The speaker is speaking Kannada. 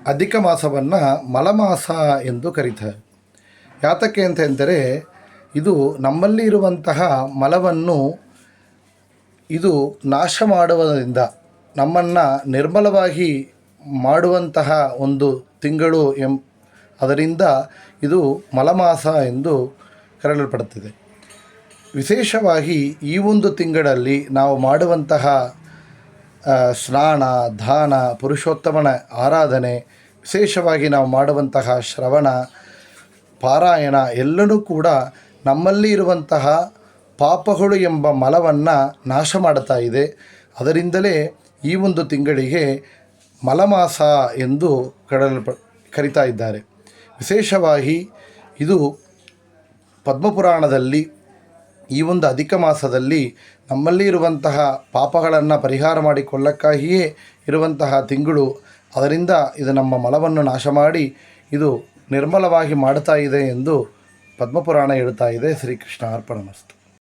ಅಧಿಕ ಮಾಸವನ್ನು ಮಲಮಾಸ ಎಂದು ಕರೀತಾರೆ. ಯಾತಕ್ಕೆ ಅಂತಂದರೆ ಇದು ನಮ್ಮಲ್ಲಿ ಇರುವಂತಹ ಮಲವನ್ನು ಇದು ನಾಶ ಮಾಡುವುದರಿಂದ ನಮ್ಮನ್ನು ನಿರ್ಮಲವಾಗಿ ಮಾಡುವಂತಹ ಒಂದು ತಿಂಗಳು ಅದರಿಂದ ಇದು ಮಲಮಾಸ ಎಂದು ಕರೆಯಲ್ಪಡುತ್ತದೆ. ವಿಶೇಷವಾಗಿ ಈ ಒಂದು ತಿಂಗಳಲ್ಲಿ ನಾವು ಮಾಡುವಂತಹ ಸ್ನಾನ, ದಾನ, ಪುರುಷೋತ್ತಮನ ಆರಾಧನೆ, ವಿಶೇಷವಾಗಿ ನಾವು ಮಾಡುವಂತಹ ಶ್ರವಣ, ಪಾರಾಯಣ ಎಲ್ಲನೂ ಕೂಡ ನಮ್ಮಲ್ಲಿ ಇರುವಂತಹ ಪಾಪಗಳು ಎಂಬ ಮಲವನ್ನು ನಾಶ ಮಾಡುತ್ತಾ ಇದೆ. ಅದರಿಂದಲೇ ಈ ಒಂದು ತಿಂಗಳಿಗೆ ಮಲಮಾಸ ಎಂದು ಕರೀತಾ ಇದ್ದಾರೆ. ವಿಶೇಷವಾಗಿ ಇದು ಪದ್ಮಪುರಾಣದಲ್ಲಿ ಈ ಒಂದು ಅಧಿಕ ಮಾಸದಲ್ಲಿ ನಮ್ಮಲ್ಲಿ ಇರುವಂತಹ ಪಾಪಗಳನ್ನು ಪರಿಹಾರ ಮಾಡಿಕೊಳ್ಳಕ್ಕಾಗಿಯೇ ಇರುವಂತಹ ತಿಂಗಳು. ಅದರಿಂದ ಇದು ನಮ್ಮ ಮಲವನ್ನು ನಾಶ ಮಾಡಿ ಇದು ನಿರ್ಮಲವಾಗಿ ಮಾಡುತ್ತಾ ಇದೆ ಎಂದು ಪದ್ಮಪುರಾಣ ಹೇಳ್ತಾ ಇದೆ. ಶ್ರೀಕೃಷ್ಣ ಅರ್ಪಣಮಸ್ತು.